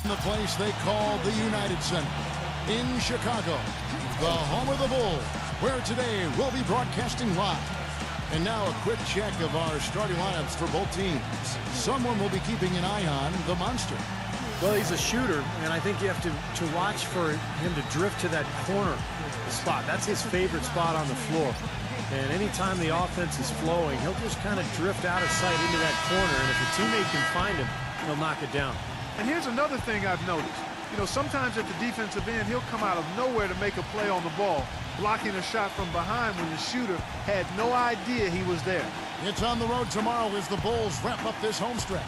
The place they call the United Center in Chicago, the home of the Bulls, where today we'll be broadcasting live. And now a quick check of our starting lineups for both teams. Someone will be keeping an eye on the monster. Well, he's a shooter, and I think you have to watch for him to drift to that corner spot. That's his favorite spot on the floor. And anytime the offense is flowing, he'll just kind of drift out of sight into that corner, and if a teammate can find him, he'll knock it down. And here's another thing I've noticed. You know, sometimes at the defensive end, he'll come out of nowhere to make a play on the ball, blocking a shot from behind when the shooter had no idea he was there. It's on the road tomorrow as the Bulls wrap up this home stretch.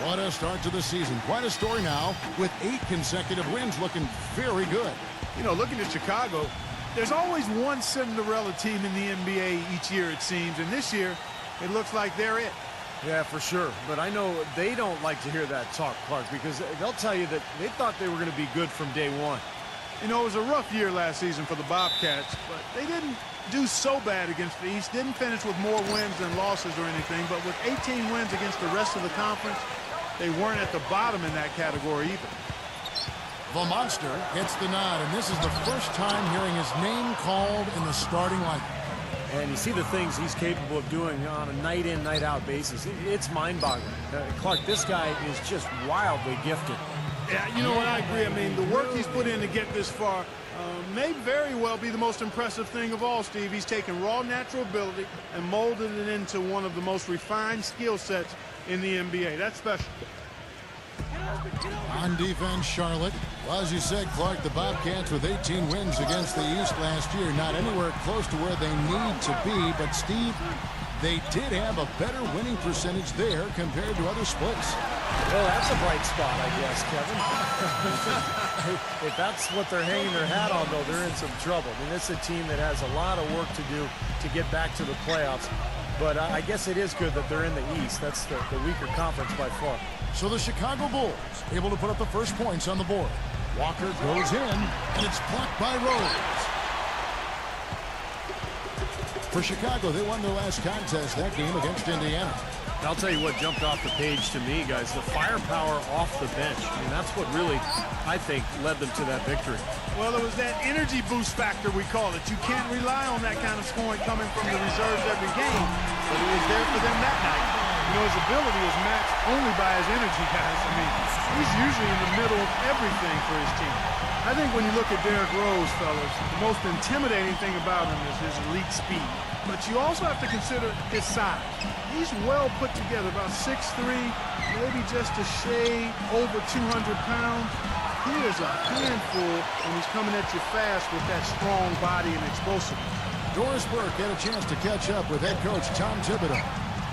What a start to the season. Quite a story now, with 8 consecutive wins looking very good. You know, looking at Chicago, there's always one Cinderella team in the NBA each year, it seems. And this year, it looks like they're it. Yeah, for sure. But I know they don't like to hear that talk, Clark, because they'll tell you that they thought they were going to be good from day one. You know, it was a rough year last season for the Bobcats, but they didn't do so bad against the East. Didn't finish with more wins than losses or anything, but with 18 wins against the rest of the conference, they weren't at the bottom in that category either. The monster gets the nod, and this is the first time hearing his name called in the starting lineup. And you see the things he's capable of doing on a night-in, night-out basis. It's mind-boggling. Clark, this guy is just wildly gifted. Yeah, you know what, I agree. I mean, the work he's put in to get this far may very well be the most impressive thing of all, Steve. He's taken raw natural ability and molded it into one of the most refined skill sets in the NBA. That's special. On defense, Charlotte. Well, as you said, Clark, the Bobcats with 18 wins against the East last year. Not anywhere close to where they need to be. But, Steve, they did have a better winning percentage there compared to other splits. Well, that's a bright spot, I guess, Kevin. If that's what they're hanging their hat on, though, they're in some trouble. I mean, this is a team that has a lot of work to do to get back to the playoffs. But I guess it is good that they're in the East. That's the weaker conference by far. So the Chicago Bulls able to put up the first points on the board. Walker goes in, and it's blocked by Rose. For Chicago, they won their last contest that game against Indiana. I'll tell you what jumped off the page to me, guys, the firepower off the bench. I mean, that's what really, I think, led them to that victory. Well, it was that energy boost factor, we call it. You can't rely on that kind of scoring coming from the reserves every game, but it was there for them that night. You know, his ability is matched only by his energy, guys. I mean, he's usually in the middle of everything for his team. I think when you look at Derrick Rose, fellas, the most intimidating thing about him is his elite speed. But you also have to consider his size. He's well put together, about 6'3", maybe just a shade over 200 pounds. He is a handful when he's coming at you fast with that strong body and explosiveness. Doris Burke had a chance to catch up with head coach Tom Thibodeau.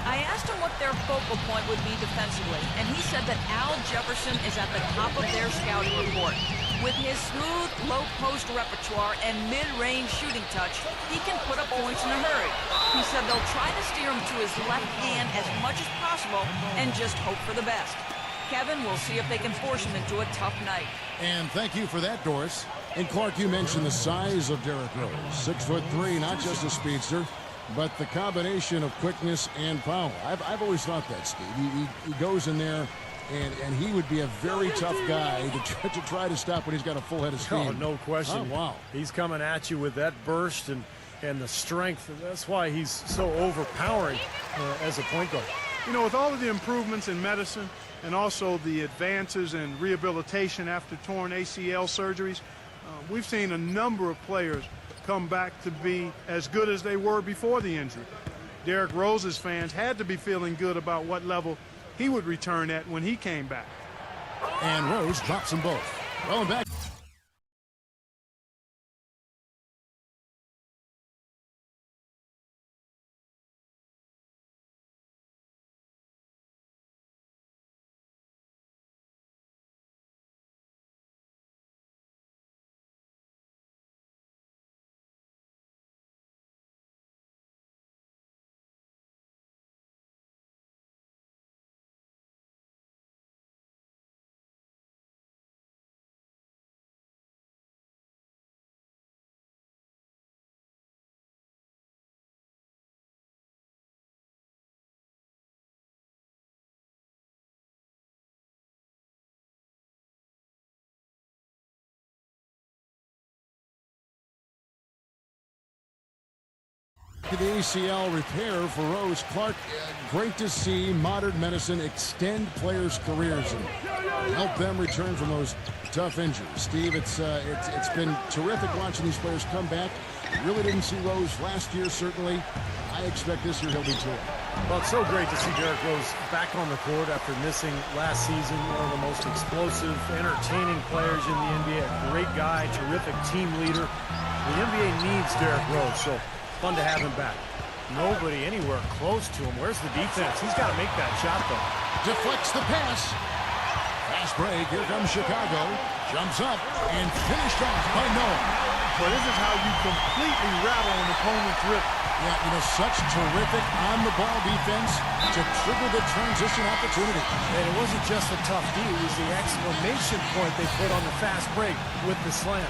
I asked him what their focal point would be defensively, and he said that Al Jefferson is at the top of their scouting report. With his smooth, low-post repertoire and mid-range shooting touch, he can put up points in a hurry. He said they'll try to steer him to his left hand as much as possible and just hope for the best. Kevin, we'll see if they can force him into a tough night. And thank you for that, Doris. And Clark, you mentioned the size of Derrick Rose. 6'3", not just a speedster, but the combination of quickness and power. I've always thought that, Steve. He goes in there, and he would be a very tough guy to try to stop when he's got a full head of steam. Oh, no question. Oh, wow. He's coming at you with that burst and the strength. That's why he's so overpowering as a point guard. You know, with all of the improvements in medicine and also the advances in rehabilitation after torn ACL surgeries, we've seen a number of players come back to be as good as they were before the injury. Derrick Rose's fans had to be feeling good about what level he would return at when he came back. And Rose drops them both. Well, and back. The ACL repair for Rose. Clark, great to see modern medicine extend players' careers and help them return from those tough injuries. Steve, it's been terrific watching these players come back. Really didn't see Rose last year, certainly. I expect this year he'll be too. Well, it's so great to see Derrick Rose back on the court after missing last season. One of the most explosive, entertaining players in the NBA. A great guy, terrific team leader. The NBA needs Derrick Rose, so fun to have him back. Nobody anywhere close to him. Where's the defense? He's got to make that shot, though. Deflects the pass. Fast break. Here comes Chicago. Jumps up and finished off by Noah. Well, this is how you completely rattle an opponent's rip. Yeah, you know, such terrific on-the-ball defense to trigger the transition opportunity. And it wasn't just a tough D. It was the exclamation point they put on the fast break with the slam.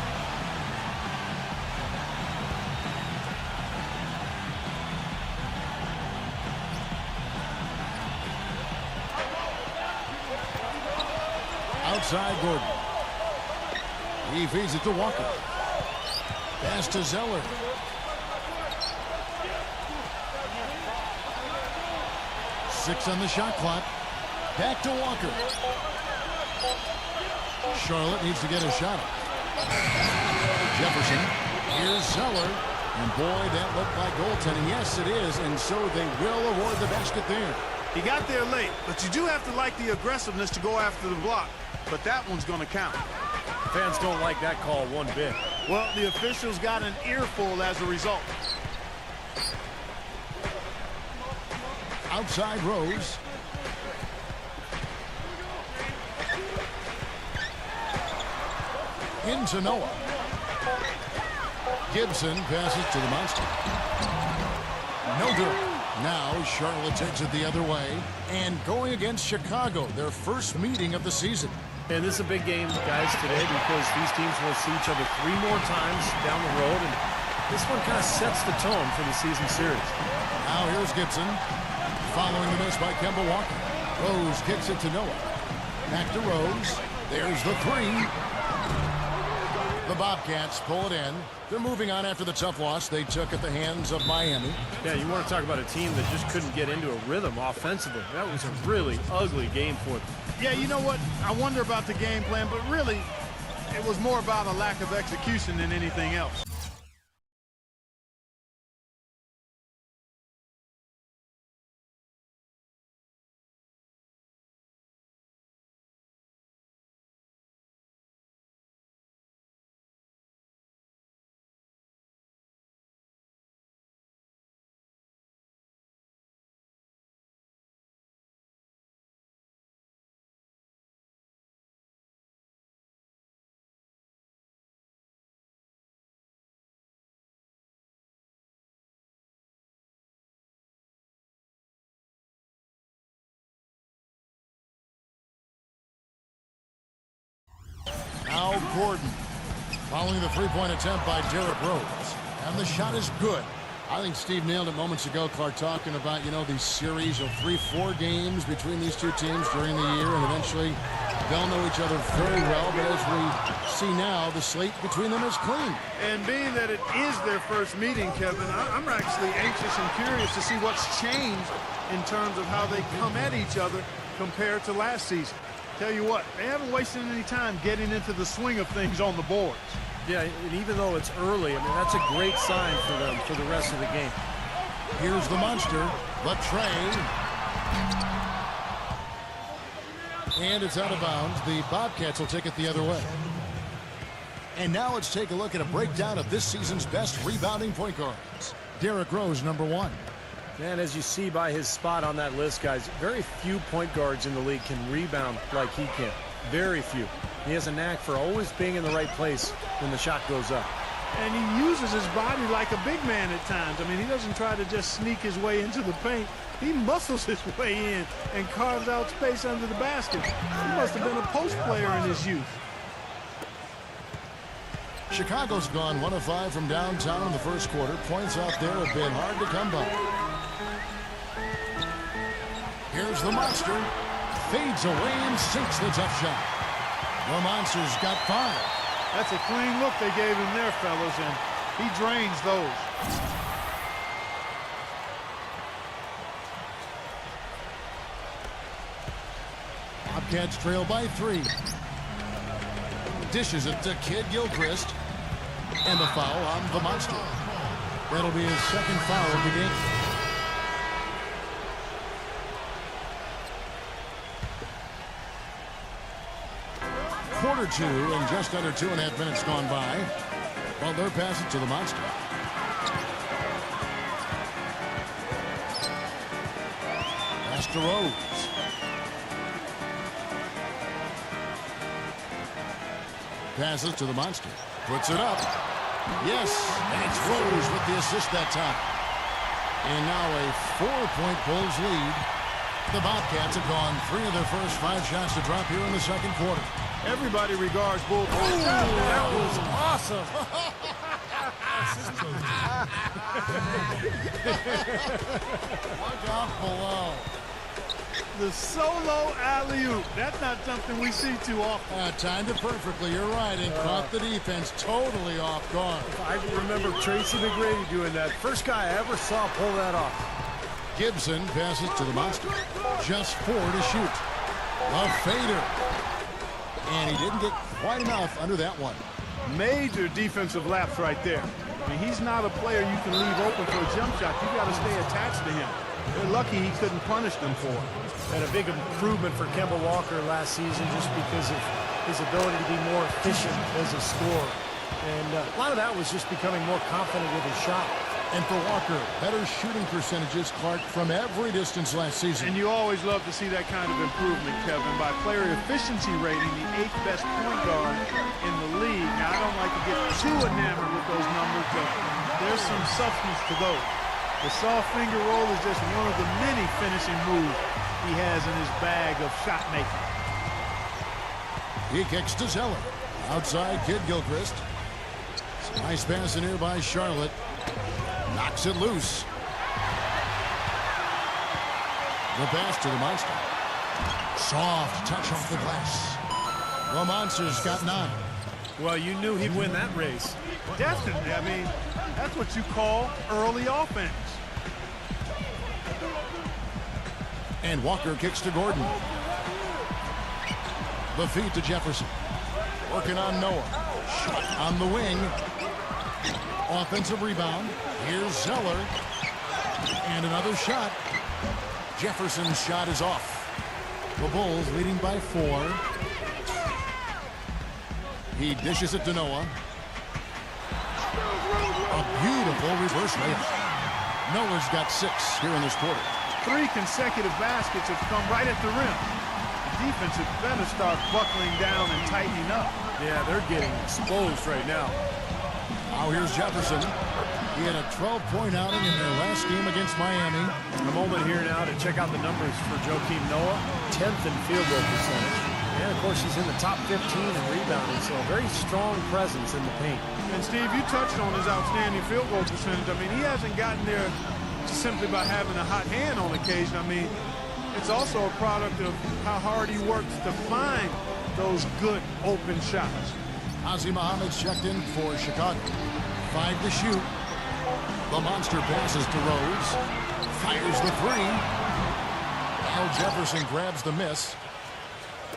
Outside Gordon. He feeds it to Walker. Pass to Zeller. Six on the shot clock. Back to Walker. Charlotte needs to get a shot up. Jefferson. Here's Zeller. And boy, that looked like goaltending. Yes, it is. And so they will award the basket there. He got there late, but you do have to like the aggressiveness to go after the block. But that one's going to count. Fans don't like that call one bit. Well, the officials got an earful as a result. Outside Rose. Into Noah. Gibson passes to the monster. No good. Now Charlotte takes it the other way. And going against Chicago, their first meeting of the season. And this is a big game, guys, today because these teams will see each other 3 more times down the road. And this one kind of sets the tone for the season series. Now here's Gibson. Following the miss by Kemba Walker. Rose kicks it to Noah. Back to Rose. There's the 3. The Bobcats pull it in. They're moving on after the tough loss they took at the hands of Miami. Yeah, you want to talk about a team that just couldn't get into a rhythm offensively. That was a really ugly game for them. Yeah, you know what? I wonder about the game plan, but really, it was more about a lack of execution than anything else. Now Gordon, following the three-point attempt by Derrick Rose. And the shot is good. I think Steve nailed it moments ago, Clark, talking about, you know, these series of 3-4 games between these two teams during the year, and eventually they'll know each other very well. But as we see now, the slate between them is clean. And being that it is their first meeting, Kevin, I'm actually anxious and curious to see what's changed in terms of how they come at each other compared to last season. Tell you what, they haven't wasted any time getting into the swing of things on the boards. Yeah, and even though it's early, I mean, that's a great sign for them for the rest of the game. Here's the monster, Latrey. And it's out of bounds. The Bobcats will take it the other way. And now let's take a look at a breakdown of this season's best rebounding point guards. Derrick Rose, number 1. And as you see by his spot on that list, guys, very few point guards in the league can rebound like he can. Very few. He has a knack for always being in the right place when the shot goes up. And he uses his body like a big man at times. I mean, he doesn't try to just sneak his way into the paint. He muscles his way in and carves out space under the basket. He must have been a post player in his youth. Chicago's gone 1 of 5 from downtown in the first quarter. Points out there have been hard to come by. Here's the monster. Fades away and sinks the tough shot. The monster's got 5. That's a clean look they gave him there, fellas, and he drains those. Bobcats trail by 3. Dishes it to Kid Gilchrist. And the foul on the Monster. That'll be his second foul of the game. Quarter 2 and just under 2.5 minutes gone by. Well, they're passing to the Monster. Pass to Rose. Passes to the Monster. Puts it up. Yes, and it's Rose with the assist that time. And now a 4-point Bulls lead. The Bobcats have gone 3 of their first 5 shots to drop here in the second quarter. Everybody regards Bulls. That was awesome. Look out below. The solo alley-oop. That's not something we see too often. Timed it perfectly. You're right. And caught the defense totally off guard. I remember Tracy McGrady doing that. First guy I ever saw pull that off. Gibson passes to the Monster. Just 4 to shoot. A fader. And he didn't get quite enough under that one. Major defensive lapse right there. I mean, he's not a player you can leave open for a jump shot. You got to stay attached to him. They're lucky he couldn't punish them for it. And a big improvement for Kemba Walker last season just because of his ability to be more efficient as a scorer. And a lot of that was just becoming more confident with his shot. And for Walker, better shooting percentages, Clark, from every distance last season. And you always love to see that kind of improvement, Kevin. By player efficiency rating, the 8th best point guard in the league. Now, I don't like to get too enamored with those numbers, but there's some substance to those. The soft finger roll is just one of the many finishing moves he has in his bag of shot making. He kicks to Zeller. Outside, Kid Gilchrist. Nice pass in here by Charlotte. Knocks it loose. The pass to the Monster. Soft touch off the glass. The Monster's got 9. Well, you knew he'd win that race. Definitely. I mean, that's what you call early offense. And Walker kicks to Gordon. The feed to Jefferson. Working on Noah. Shot on the wing. Offensive rebound. Here's Zeller. And another shot. Jefferson's shot is off. The Bulls leading by 4. He dishes it to Noah. A beautiful reverse layup. Noah's got 6 here in this quarter. 3 consecutive baskets have come right at the rim. The defense had better start buckling down and tightening up. Yeah, they're getting exposed right now. Now here's Jefferson. He had a 12-point outing in their last game against Miami. A moment here now to check out the numbers for Joakim Noah. 10th in field goal percentage. And, of course, he's in the top 15 in rebounding, so a very strong presence in the paint. And, Steve, you touched on his outstanding field goal percentage. I mean, he hasn't gotten there simply by having a hot hand on occasion. I mean, it's also a product of how hard he works to find those good open shots. Ozzie Muhammad's checked in for Chicago. 5 to shoot. The Monster passes to Rose. Fires the 3. Al Jefferson grabs the miss.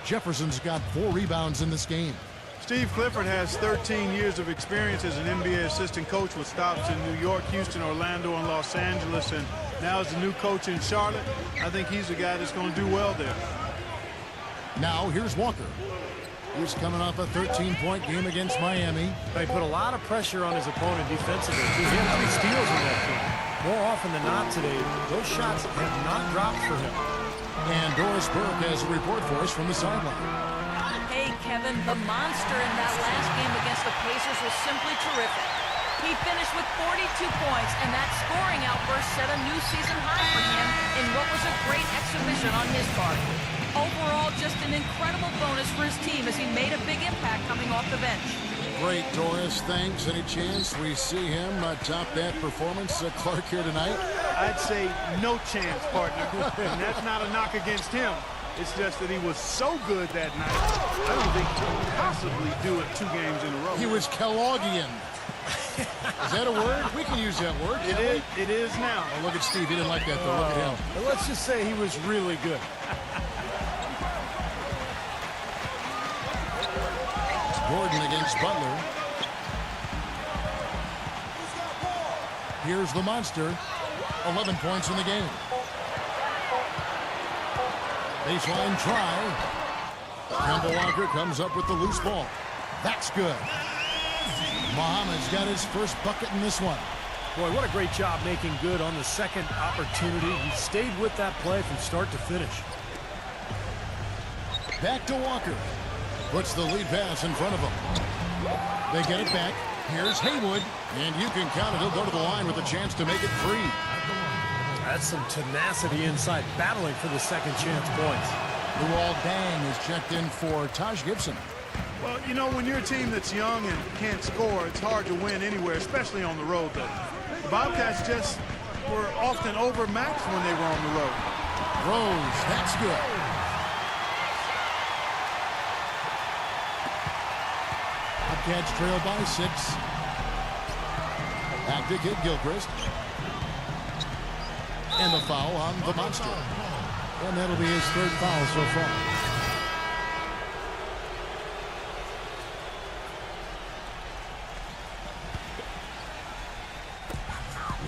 Jefferson's got 4 rebounds in this game. Steve Clifford has 13 years of experience as an NBA assistant coach with stops in New York, Houston, Orlando, and Los Angeles, and now as the new coach in Charlotte. I think he's a guy that's going to do well there. Now here's Walker. He's coming off a 13-point game against Miami. They put a lot of pressure on his opponent defensively. He had 3 steals in that game. More often than not today, those shots have not dropped for him. And Doris Burke has a report for us from the sideline. Hey, Kevin, the Monster in that last game against the Pacers was simply terrific. He finished with 42 points, and that scoring outburst set a new season high for him in what was a great exhibition on his part. Overall, just an incredible bonus for his team as he made a big impact coming off the bench. Great, Doris. Thanks. Any chance we see him top that performance, Clark, here tonight? I'd say no chance, partner. And that's not a knock against him. It's just that he was so good that night. I don't think he could possibly do it 2 games in a row. He was Kelloggian. Is that a word? We can use that word. It is now. Oh, look at Steve. He didn't like that, though. Look at him. Let's just say he was really good. Gordon against Butler. Here's the monster. 11 points in the game. Baseline try. Kemba Walker comes up with the loose ball. That's good. Muhammad's got his first bucket in this one. Boy, what a great job making good on the second opportunity. He stayed with that play from start to finish. Back to Walker. Puts the lead pass in front of him. They get it back. Here's Haywood. And you can count it. He'll go to the line with a chance to make it 3. That's some tenacity inside, battling for the second chance points. Luol Deng is checked in for Taj Gibson. Well, you know, when you're a team that's young and can't score, it's hard to win anywhere, especially on the road, though. The Bobcats just were often overmatched when they were on the road. Rose, that's good. Bobcats trail by 6. Back to Kid Gilchrist. And the foul on the monster. And that'll be his 3rd foul so far.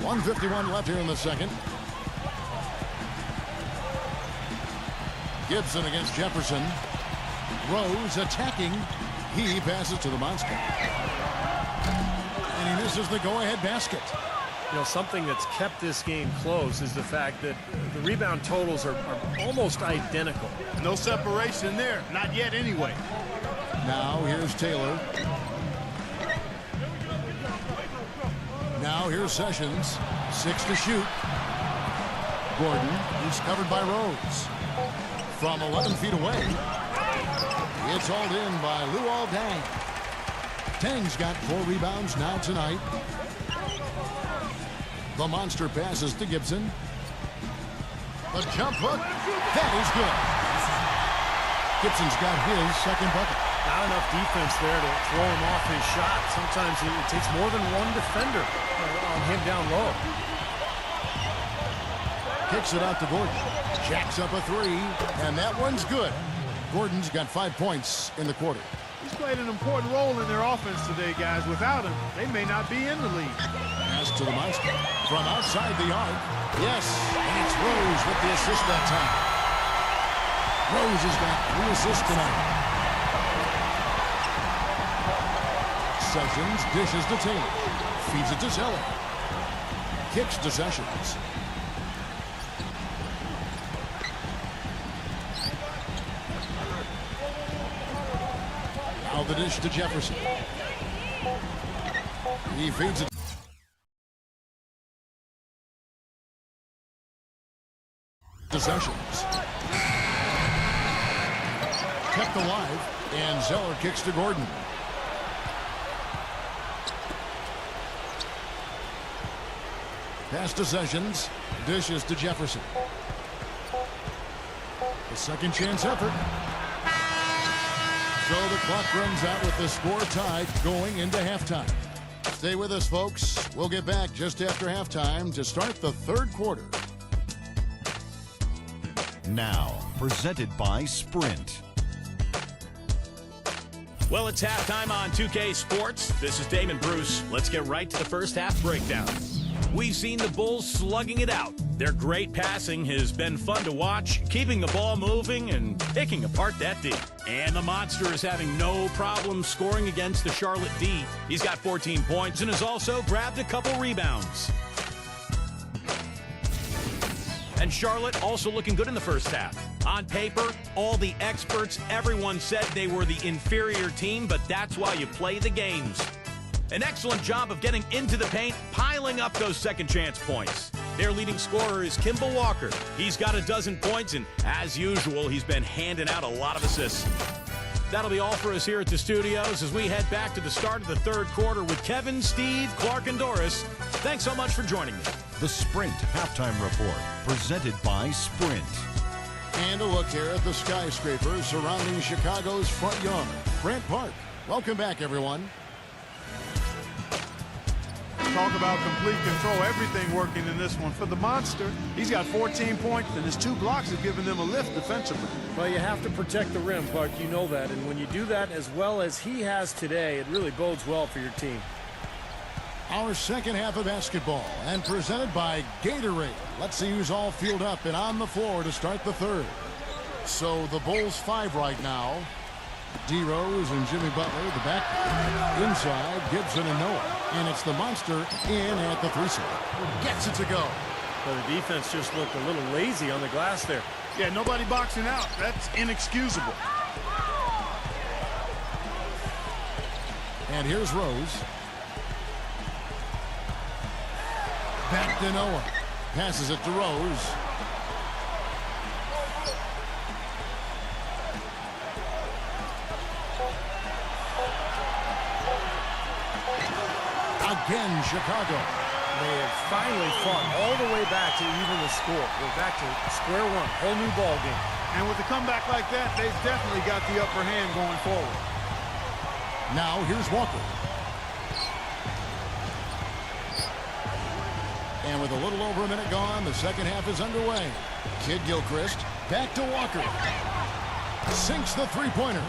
.151 left here in the second. Gibson against Jefferson. Rose attacking. He passes to the monster. And he misses the go-ahead basket. You know, something that's kept this game close is the fact that the rebound totals are almost identical. No separation there. Not yet anyway. Now here's Taylor. Now here's Sessions. 6 to shoot. Gordon, he's covered by Rose. From 11 feet away. It's hauled in by Luol Deng. Deng's got 4 rebounds now tonight. The monster passes to Gibson. The jump hook. That is good. Gibson's got his second bucket. Not enough defense there to throw him off his shot. Sometimes it takes more than one defender on him down low. Kicks it out to Gordon. Jacks up a 3, and that one's good. Gordon's got 5 points in the quarter. He's played an important role in their offense today, guys. Without him, they may not be in the league. Pass to the monster. From outside the arc. Yes, and it's Rose with the assist that time. Rose has got 3 assists tonight. Sessions dishes to Taylor. Feeds it to Zeller. Kicks to Sessions. Now the dish to Jefferson. He feeds it to Sessions. Kept alive, and Zeller kicks to Gordon. Pass to Sessions. Dishes to Jefferson. The second chance effort. So the clock runs out with the score tied going into halftime. Stay with us, folks. We'll get back just after halftime to start the 3rd quarter. Now, presented by Sprint. Well, it's halftime on 2K Sports. This is Damon Bruce. Let's get right to the first half breakdown. We've seen the Bulls slugging it out. Their great passing has been fun to watch, keeping the ball moving and picking apart that D. And the monster is having no problem scoring against the Charlotte D. He's got 14 points and has also grabbed a couple rebounds. And Charlotte also looking good in the first half. On paper, all the experts, everyone said they were the inferior team, but that's why you play the games. An excellent job of getting into the paint, piling up those second chance points. Their leading scorer is Kemba Walker. He's got a dozen points, and as usual, he's been handing out a lot of assists. That'll be all for us here at the studios as we head back to the start of the 3rd quarter with Kevin, Steve, Clark, and Doris. Thanks so much for joining me. The Sprint Halftime Report, presented by Sprint. And a look here at the skyscrapers surrounding Chicago's front yard. Grant Park. Welcome back, everyone. Talk about complete control. Everything working in this one. For the Monster, he's got 14 points, and his 2 blocks have given them a lift defensively. Well, you have to protect the rim, Clark. You know that. And when you do that as well as he has today, it really bodes well for your team. Our second half of basketball, and presented by Gatorade. Let's see who's all fueled up and on the floor to start the third. So the Bulls 5 right now. D-Rose and Jimmy Butler, the back. Inside, Gibson and Noah. And it's the Monster in at the 3-side. Gets it to go. Well, the defense just looked a little lazy on the glass there. Yeah, nobody boxing out. That's inexcusable. And here's Rose. Back to Noah. Passes it to Rose. Again, Chicago. They have finally fought all the way back to even the score. We're back to square one, whole new ball game. And with a comeback like that, they've definitely got the upper hand going forward. Now here's Walker. And with a little over a minute gone, the second half is underway. Kid Gilchrist back to Walker. Sinks the three-pointer.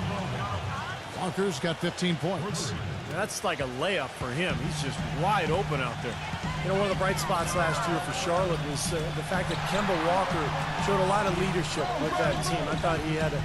Walker's got 15 points. That's like a layup for him. He's just wide open out there. You know, one of the bright spots last year for Charlotte was the fact that Kemba Walker showed a lot of leadership with that team. I thought he had a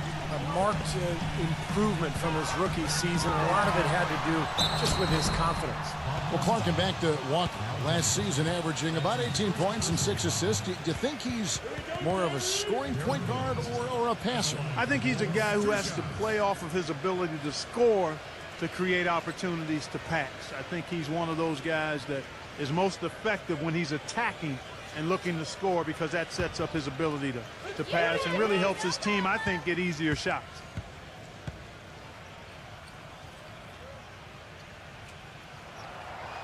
marked improvement from his rookie season. A lot of it had to do just with his confidence. Well, Clark, and back to Walker. Last season averaging about 18 points and 6 assists. Do you think he's more of a scoring point guard or a passer? I think he's a guy who has to play off of his ability to score to create opportunities to pass. I think he's one of those guys that is most effective when he's attacking and looking to score, because that sets up his ability to pass and really helps his team, I think, get easier shots.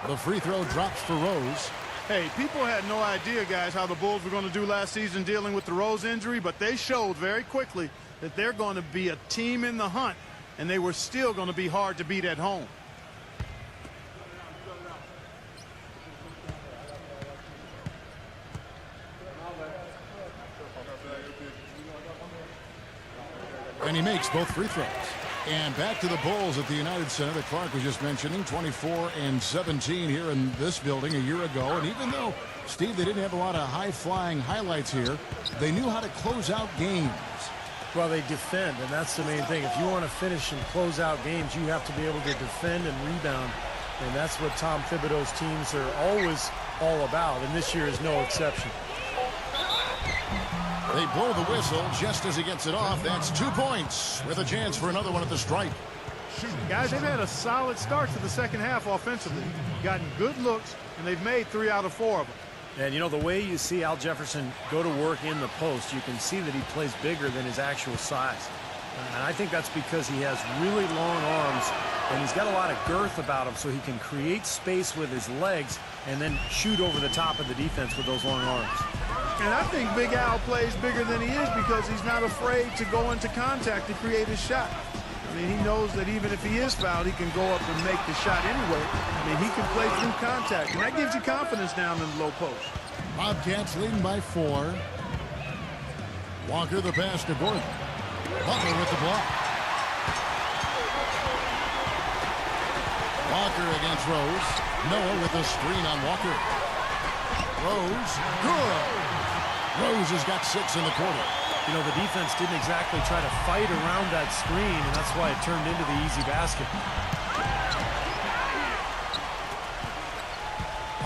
The free throw drops for Rose. Hey, people had no idea, guys, how the Bulls were going to do last season dealing with the Rose injury, but they showed very quickly that they're going to be a team in the hunt, and they were still going to be hard to beat at home. And he makes both free throws. And back to the Bulls at the United Center that Clark was just mentioning. 24-17 here in this building a year ago. And even though, Steve, they didn't have a lot of high-flying highlights here, they knew how to close out games. Well, they defend, and that's the main thing. If you want to finish and close out games, you have to be able to defend and rebound. And that's what Tom Thibodeau's teams are always all about, and this year is no exception. They blow the whistle just as he gets it off. That's 2 points with a chance for another one at the stripe. Guys, they've had a solid start to the second half offensively. Gotten good looks, and they've made 3 out of 4 of them. And, you know, the way you see Al Jefferson go to work in the post, you can see that he plays bigger than his actual size. And I think that's because he has really long arms, and he's got a lot of girth about him, so he can create space with his legs and then shoot over the top of the defense with those long arms. And I think Big Al plays bigger than he is because he's not afraid to go into contact to create his shot. I mean, he knows that even if he is fouled, he can go up and make the shot anyway. I mean, he can play through contact, and that gives you confidence down in the low post. Bobcats leading by 4. Walker the pass to Gordon. Butler with the block. Walker against Rose. Noah with a screen on Walker. Rose, good. Rose has got 6 in the quarter. You know, the defense didn't exactly try to fight around that screen, and that's why it turned into the easy basket.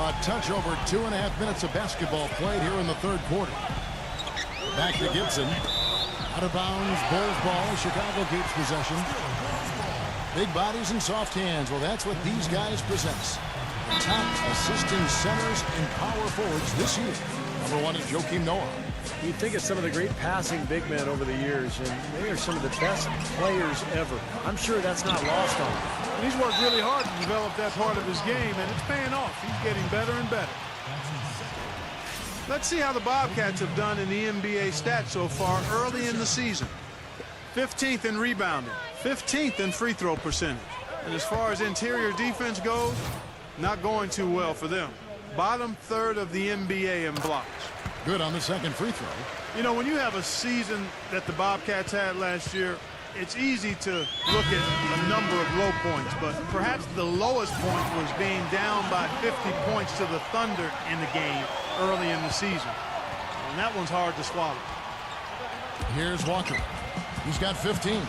A touch over 2.5 minutes of basketball played here in the third quarter. Back to Gibson. Out of bounds, Bulls ball. Chicago keeps possession. Big bodies and soft hands. Well, that's what these guys possess. The top assisting centers and power forwards this year. Number 1 is Joakim Noah. You think of some of the great passing big men over the years, and they are some of the best players ever. I'm sure that's not lost on him. And he's worked really hard to develop that part of his game, and it's paying off. He's getting better and better. Let's see how the Bobcats have done in the NBA stats so far early in the season. 15th in rebounding, 15th in free throw percentage. And as far as interior defense goes, Not going too well for them. Bottom third of the NBA in blocks. Good on the second free throw. You know, when you have a season that the Bobcats had last year, it's easy to look at a number of low points, but perhaps the lowest point was being down by 50 points to the Thunder in the game early in the season. And that one's hard to swallow. Here's Walker. He's got 15.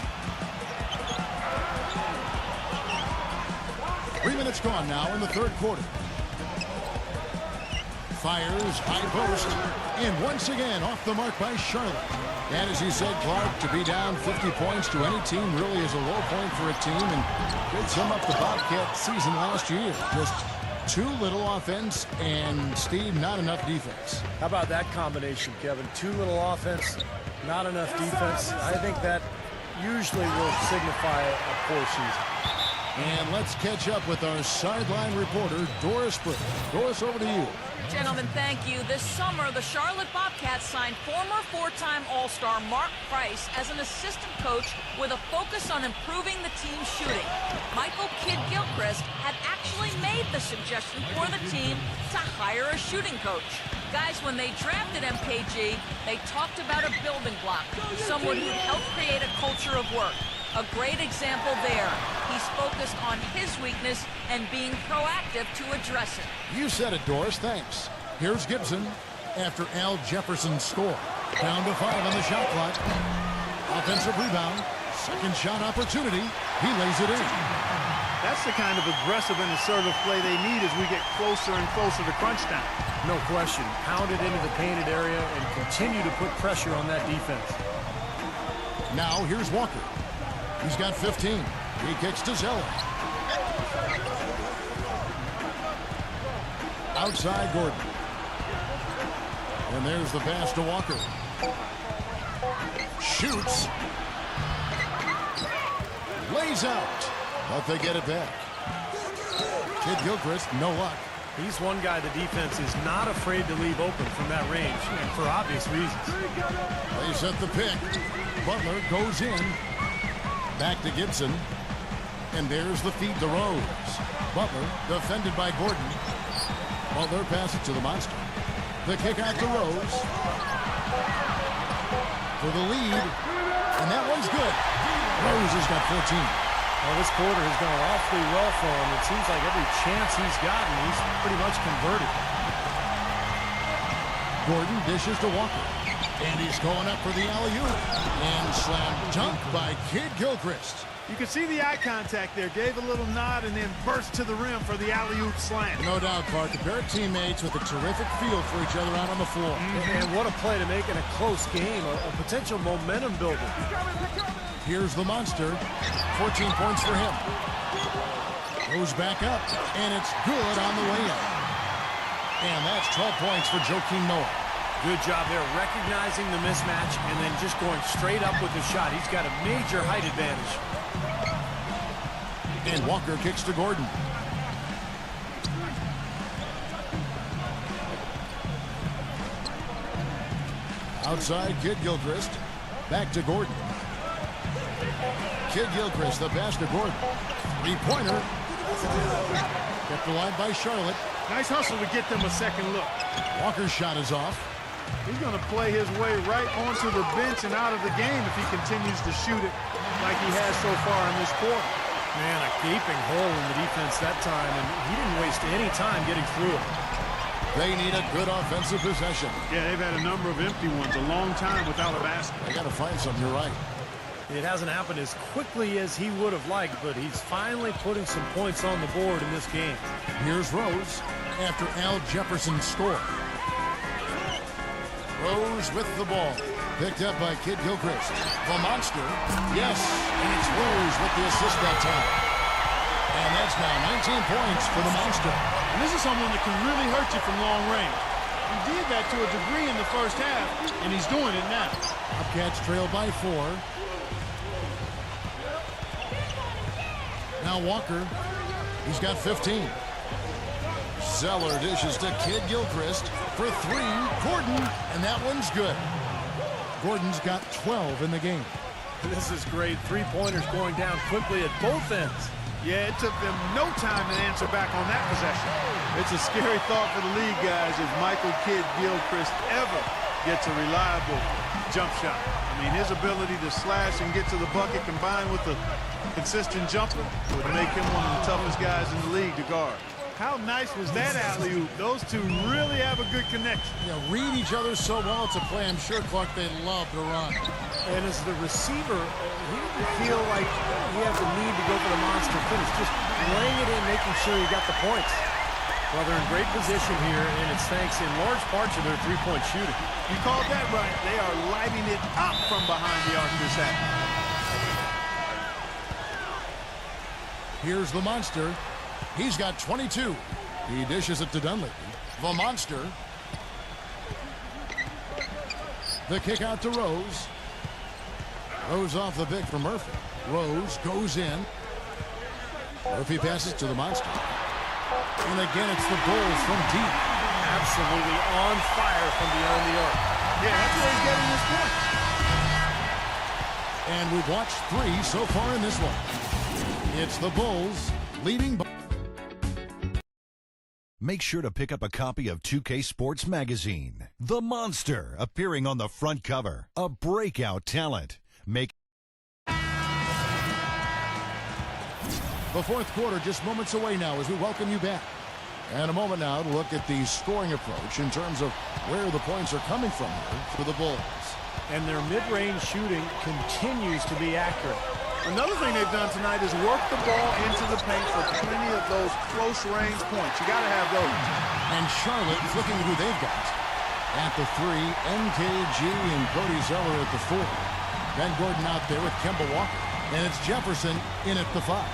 3 minutes gone now in the third quarter. Fires, high post, and once again off the mark by Charlotte. And as you said, Clark, to be down 50 points to any team really is a low point for a team, and did sum up the Bobcat season last year. Just too little offense and, Steve, not enough defense. How about that combination, Kevin? Too little offense, not enough defense. I think that usually will signify a poor season. And let's catch up with our sideline reporter, Doris Burke. Doris, over to you. Gentlemen, thank you. This summer, the Charlotte Bobcats signed former four-time All-Star Mark Price as an assistant coach with a focus on improving the team's shooting. Michael Kidd-Gilchrist had actually made the suggestion for the team to hire a shooting coach. Guys, when they drafted MKG, they talked about a building block, someone who'd help create a culture of work. A great example there. He's focused on his weakness and being proactive to address it. You said it, Doris. Thanks. Here's Gibson after Al Jefferson's score. Down to 5 on the shot clock. Offensive rebound. Second shot opportunity. He lays it in. That's the kind of aggressive and assertive play they need as we get closer and closer to crunch time. No question. Pound it into the painted area and continue to put pressure on that defense. Now here's Walker. He's got 15. He kicks to Zeller. Outside Gordon. And there's the pass to Walker. Shoots. Lays out. But they get it back. Kidd-Gilchrist, no luck. He's one guy the defense is not afraid to leave open from that range, and for obvious reasons. They set the pick. Butler goes in. Back to Gibson. And there's the feed to Rose. Butler defended by Gordon. Butler passes to the monster. The kick out to Rose. For the lead. And that one's good. Rose has got 14. Well, this quarter has gone awfully well for him. It seems like every chance he's gotten, he's pretty much converted. Gordon dishes to Walker. And he's going up for the alley-oop. And slam dunk by Kidd-Gilchrist. You can see the eye contact there. Gave a little nod and then burst to the rim for the alley-oop slam. No doubt, Clark. A pair of teammates with a terrific feel for each other out on the floor. And what a play to make in a close game. A potential momentum builder. Here's the monster. 14 points for him. Goes back up. And it's good on the way in. And that's 12 points for Joakim Noah. Good job there, recognizing the mismatch and then just going straight up with the shot. He's got a major height advantage. And Walker kicks to Gordon. Outside, Kidd-Gilchrist. Back to Gordon. Kidd-Gilchrist, the pass to Gordon. Three-pointer. Kept alive by Charlotte. Nice hustle to get them a second look. Walker's shot is off. He's going to play his way right onto the bench and out of the game if he continues to shoot it like he has so far in this quarter. Man, a gaping hole in the defense that time, and he didn't waste any time getting through it. They need a good offensive possession. Yeah, they've had a number of empty ones, a long time without a basket. They got to find something, you're right. It hasn't happened as quickly as he would have liked, but he's finally putting some points on the board in this game. Here's Rose after Al Jefferson's score. Rose with the ball. Picked up by Kidd-Gilchrist. The monster. Yes, and it's Rose with the assist that time. And that's now 19 points for the monster. And this is someone that can really hurt you from long range. He did that to a degree in the first half, and he's doing it now. Bobcats trail by 4. Now Walker. He's got 15. Zeller dishes to Kidd-Gilchrist for 3. Gordon, and that one's good. Gordon's got 12 in the game. This is great. Three-pointers going down quickly at both ends. Yeah, it took them no time to answer back on that possession. It's a scary thought for the league, guys, if Michael Kidd-Gilchrist ever gets a reliable jump shot. I mean, his ability to slash and get to the bucket combined with a consistent jumper would make him one of the toughest guys in the league to guard. How nice was that alley-oop? Those two really have a good connection. Yeah, read each other so well. It's a play I'm sure, Clark, they love to run. And as the receiver, he didn't feel like he had the need to go for the monster finish. Just laying it in, making sure he got the points. Well, they're in great position here, and it's thanks in large part to their three-point shooting. You called that right. They are lighting it up from behind the arc this half. Here's the monster. He's got 22. He dishes it to Dunleavy. The monster. The kick out to Rose. Rose off the pick for Murphy. Rose goes in. Murphy passes to the monster. And again, it's the Bulls from deep. Absolutely on fire from beyond the arc. Yeah, that's where he's getting his points. And we've watched 3 so far in this one. It's the Bulls leading by... Make sure to pick up a copy of 2K Sports Magazine. The Monster, appearing on the front cover. A breakout talent. The fourth quarter just moments away now as we welcome you back. And a moment now to look at the scoring approach in terms of where the points are coming from here for the Bulls. And their mid-range shooting continues to be accurate. Another thing they've done tonight is work the ball into the paint for plenty of those close-range points. You got to have those. And Charlotte looking who they've got. At the 3, NKG and Cody Zeller at the 4. Ben Gordon out there with Kemba Walker. And it's Jefferson in at the 5.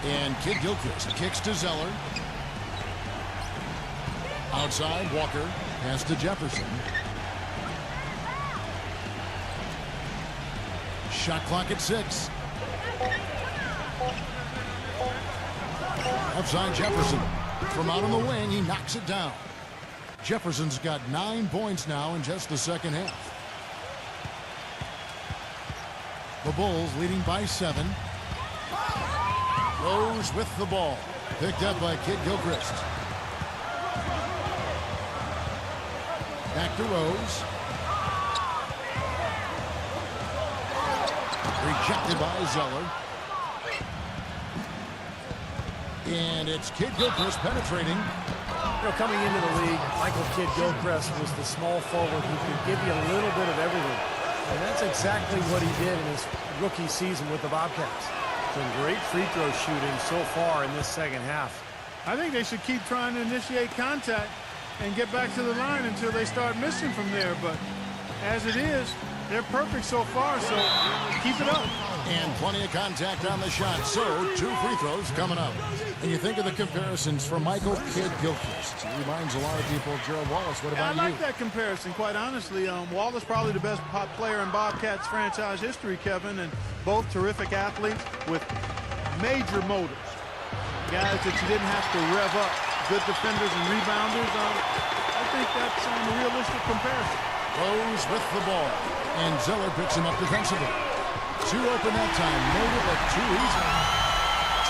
And Kidd-Gilchrist kicks to Zeller. Outside, Walker. Pass to Jefferson. Shot clock at 6. Outside Jefferson. From out on the wing, he knocks it down. Jefferson's got 9 points now in just the second half. The Bulls leading by 7. Rose with the ball. Picked up by Kidd-Gilchrist. Back to Rose. Rejected by Zeller. And it's Kidd-Gilchrist penetrating. You know, coming into the league, Michael Kidd-Gilchrist was the small forward who could give you a little bit of everything. And that's exactly what he did in his rookie season with the Bobcats. Some great free throw shooting so far in this second half. I think they should keep trying to initiate contact and get back to the line until they start missing from there. But as it is, they're perfect so far, so keep it up. And plenty of contact on the shot. So, 2 free throws coming up. And you think of the comparisons for Michael Kidd-Gilchrist. He reminds a lot of people of Gerald Wallace. What about I you? like that comparison, quite honestly. Wallace probably the best pop player in Bobcats franchise history, Kevin, and both terrific athletes with major motors. Guys that you didn't have to rev up, good defenders and rebounders. I think that's a realistic comparison. Rose with the ball. And Zeller picks him up defensively. 2 open that time. Made it, but too easy.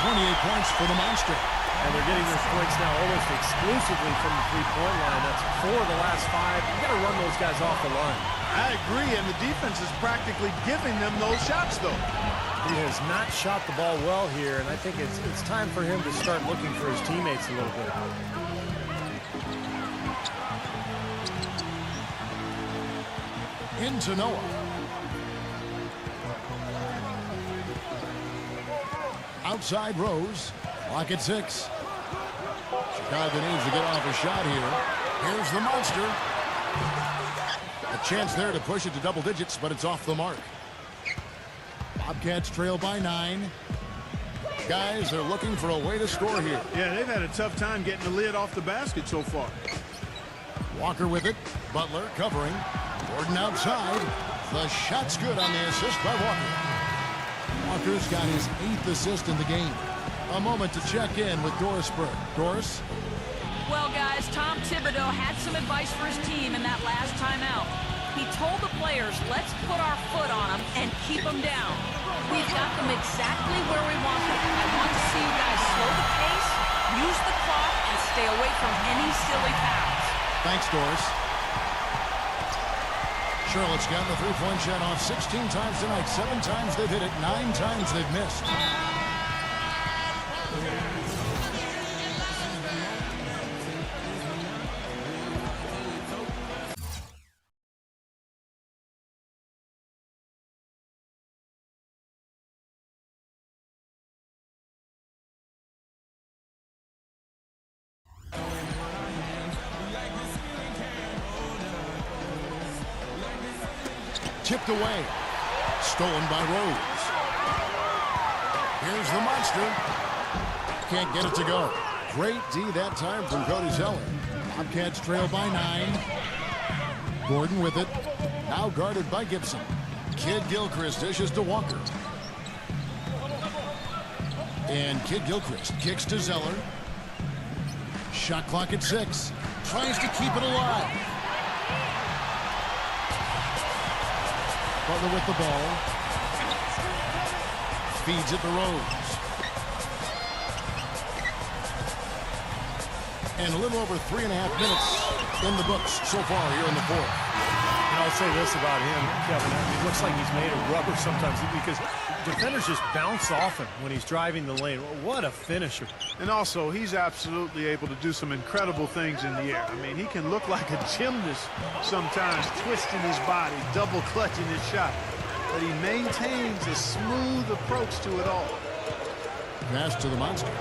28 points for the Monster. And they're getting their points now almost exclusively from the three-point line. That's 4 of the last 5. You've got to run those guys off the line. I agree, and the defense is practically giving them those shots, though. He has not shot the ball well here, and I think it's time for him to start looking for his teammates a little bit. Into Noah. Outside Rose. Clock at 6. Chicago needs to get off a shot here. Here's the Monster. A chance there to push it to double digits, but it's off the mark. Bobcats trail by 9. Guys are looking for a way to score here. Yeah, they've had a tough time getting the lid off the basket so far. Walker with it. Butler covering. Gordon outside. The shot's good on the assist by Walker. Walker's got his 8th assist in the game. A moment to check in with Doris Burke. Doris? Well, guys, Tom Thibodeau had some advice for his team in that last timeout. He told the players, let's put our foot on them and keep them down. We've got them exactly where we want them. I want to see you guys stay away from any silly fouls. Thanks, Doris. Charlotte's gotten the three-point shot off 16 times tonight. 7 times they've hit it, 9 times they've missed. Tipped away. Stolen by Rose. Here's the monster. Can't get it to go. Great D that time from Cody Zeller. Bobcats trail by 9. Gordon with it. Now guarded by Gibson. Kid Gilchrist dishes to Walker. And Kid Gilchrist kicks to Zeller. Shot clock at 6. Tries to keep it alive. Butler with the ball. Feeds it to Rose. And a little over 3.5 minutes in the books so far here in the fourth. And I'll say this about him, Kevin. I mean, it looks like he's made of rubber sometimes because defenders just bounce off him when he's driving the lane. What a finisher. And also, he's absolutely able to do some incredible things in the air. I mean, he can look like a gymnast sometimes, twisting his body, double clutching his shot. But he maintains a smooth approach to it all. Pass to the monster.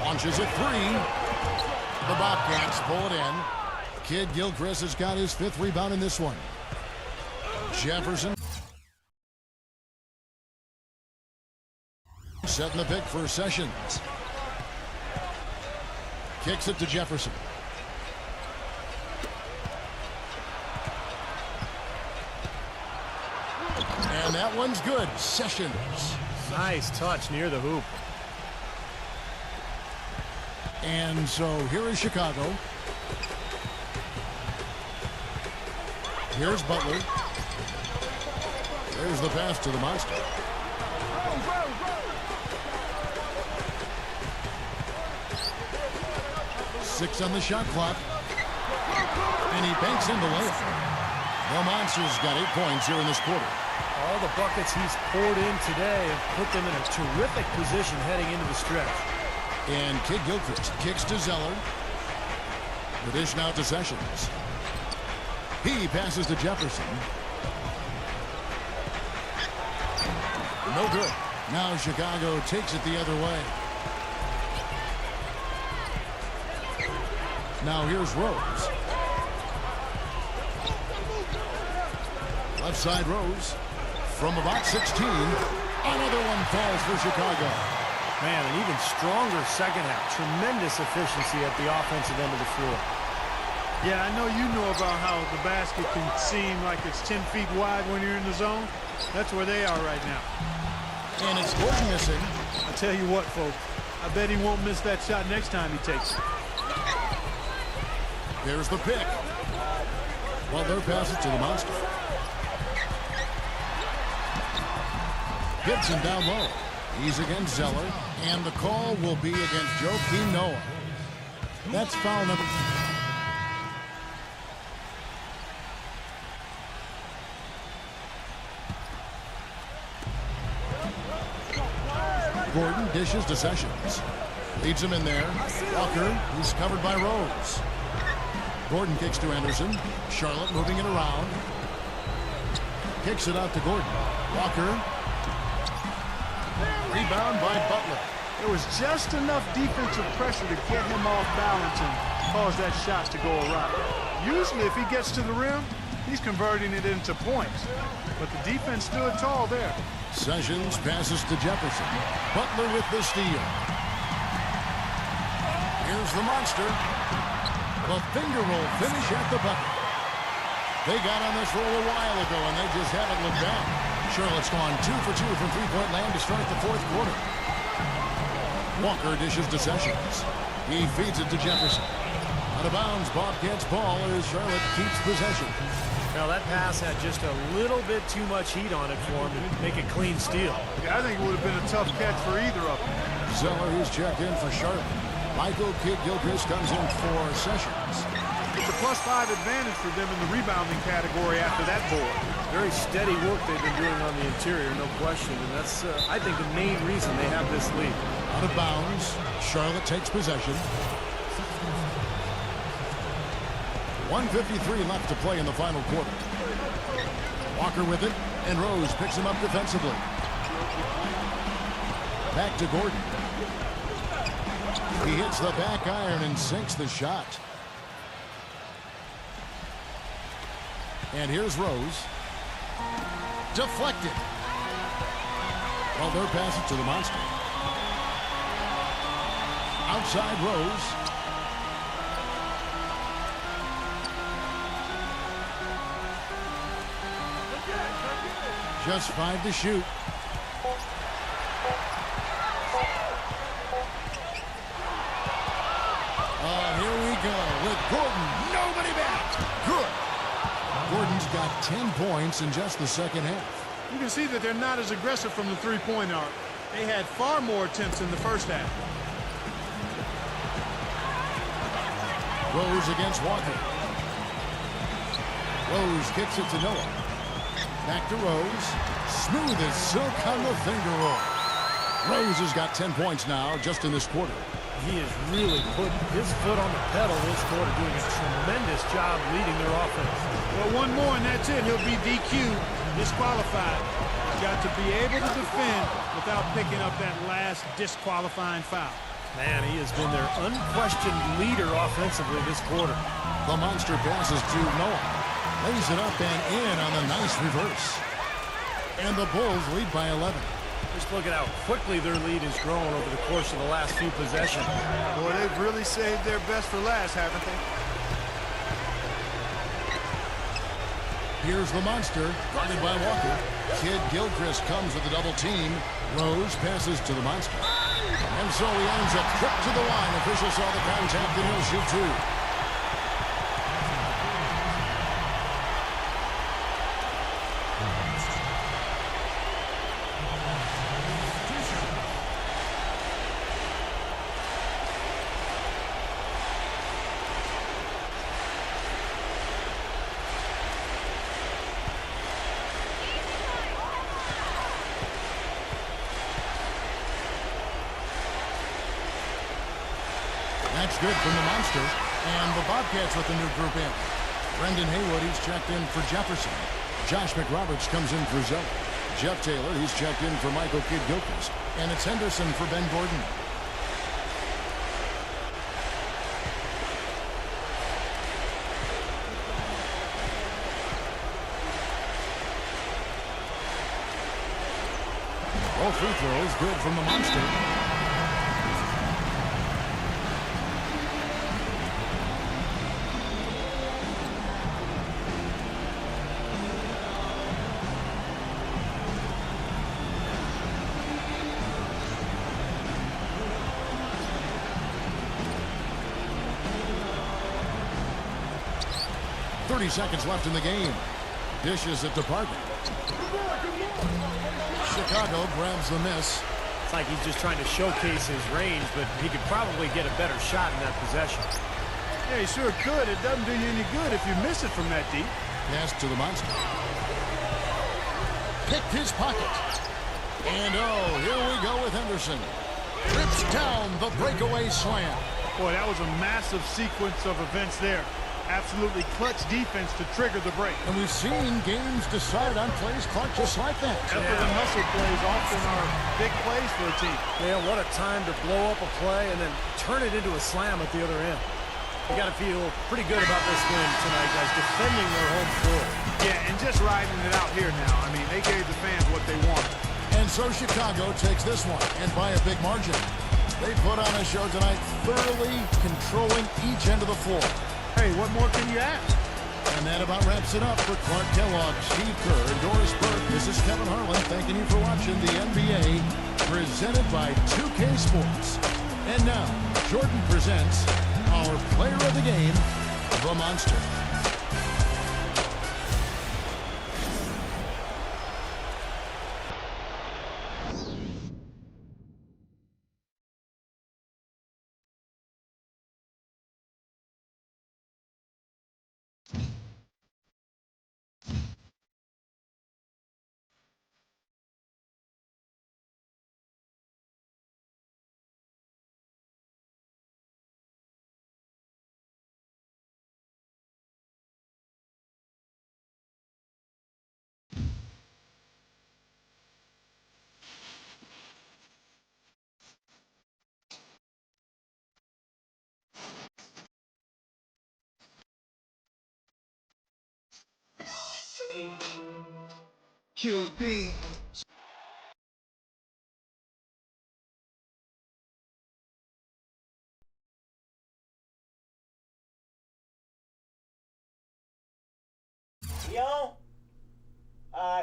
Launches a 3. The Bobcats pull it in. Kid Gilchrist has got his 5th rebound in this one. Jefferson setting the pick for Sessions. Kicks it to Jefferson. And that one's good. Sessions. Nice touch near the hoop. And so here is Chicago. Here's Butler. There's the pass to the monster. Six on the shot clock. And he banks in the layup. The Monster's got 8 points here in this quarter. All the buckets he's poured in today have put them in a terrific position heading into the stretch. And Kid Gilchrist kicks to Zeller. The dish now to Sessions. He passes to Jefferson. No good. Now Chicago takes it the other way. Now here's Rose. Left side Rose. From about 16. Another one falls for Chicago. Man, an even stronger second half. Tremendous efficiency at the offensive end of the floor. Yeah, I know you know about how the basket can seem like it's 10 feet wide when you're in the zone. That's where they are right now. And it's Gordon missing. I tell you what, folks, I bet he won't miss that shot next time he takes it. There's the pick. Well, their pass it to the monster. Gibson down low. He's against Zeller. And the call will be against Joakim Noah. That's foul number. Gordon dishes to Sessions. Leads him in there. Walker, he's covered by Rose. Gordon kicks to Anderson. Charlotte moving it around. Kicks it out to Gordon. Walker. Rebound by Butler. There was just enough defensive pressure to get him off balance and cause that shot to go awry. Usually if he gets to the rim, he's converting it into points. But the defense stood tall there. Sessions passes to Jefferson. Butler with the steal. Here's the monster. The finger roll finish at the bucket. They got on this roll a while ago, and they just haven't looked back. Charlotte's gone 2 for 2 from three-point land to start the fourth quarter. Walker dishes to Sessions. He feeds it to Jefferson. Out of bounds, Bobcats ball as Charlotte keeps possession. Now that pass had just a little bit too much heat on it for him to make a clean steal. Yeah, I think it would have been a tough catch for either of them. Zeller, who's checked in for Charlotte. Michael Kidd-Gilchrist comes in for Sessions. It's a +5 advantage for them in the rebounding category after that board. Very steady work they've been doing on the interior, no question. And that's, I think, the main reason they have this lead. Out of bounds. Charlotte takes possession. 1:53 left to play in the final quarter. Walker with it, and Rose picks him up defensively. Back to Gordon. He hits the back iron and sinks the shot. And here's Rose. Deflected. Well, they're passing to the monster. Outside Rose. Just 5 to shoot. Here we go with Gordon. Nobody back. Good. Gordon's got 10 points in just the second half. You can see that they're not as aggressive from the three-point arc. They had far more attempts in the first half. Rose against Walker. Rose kicks it to Noah. Back to Rose. Smooth as silk on the finger roll. Rose has got 10 points now just in this quarter. He is really putting his foot on the pedal this quarter, doing a tremendous job leading their offense. Well, one more and that's it. He'll be DQ'd, disqualified. He's got to be able to defend without picking up that last disqualifying foul. Man, he has been their unquestioned leader offensively this quarter. The monster passes to Noah. Lays it up and in on the nice reverse. And the Bulls lead by 11. Just look at how quickly their lead has grown over the course of the last few possessions. Boy, they've really saved their best for last, haven't they? Here's the monster, guarded by Walker. Kidd-Gilchrist comes with a double team. Rose passes to the monster. And so he ends a trip to the line. Official saw the contact and he'll shoot 2. That's good from the monster. And the Bobcats with the new group in. Brendan Haywood, he's checked in for Jefferson. Josh McRoberts comes in for Zeller. Jeff Taylor, he's checked in for Michael Kidd-Gilchrist. And it's Henderson for Ben Gordon. All free throws good from the monster. Seconds left in the game. Dishes it to Parker. Chicago grabs the miss. It's like he's just trying to showcase his range, but he could probably get a better shot in that possession. Yeah, he sure could. It doesn't do you any good if you miss it from that deep. Pass to the monster. Picked his pocket. And oh, here we go with Henderson. Rips down the breakaway slam. Boy, that was a massive sequence of events there. Absolutely clutch defense to trigger the break. And we've seen games decided on plays, Clark, just like that. Effort and hustle plays often are big plays for a team. Yeah, what a time to blow up a play and then turn it into a slam at the other end. You got to feel pretty good about this win tonight, guys, defending their home floor. Yeah, and just riding it out here now. I mean, they gave the fans what they wanted. And so Chicago takes this one, and by a big margin. They put on a show tonight, thoroughly controlling each end of the floor. Hey, what more can you ask? And that about wraps it up for Clark Kellogg, Steve Kerr, and Doris Burke. This is Kevin Harlan thanking you for watching the NBA presented by 2K Sports. And now, Jordan presents our player of the game, the Monster. QB. Yo.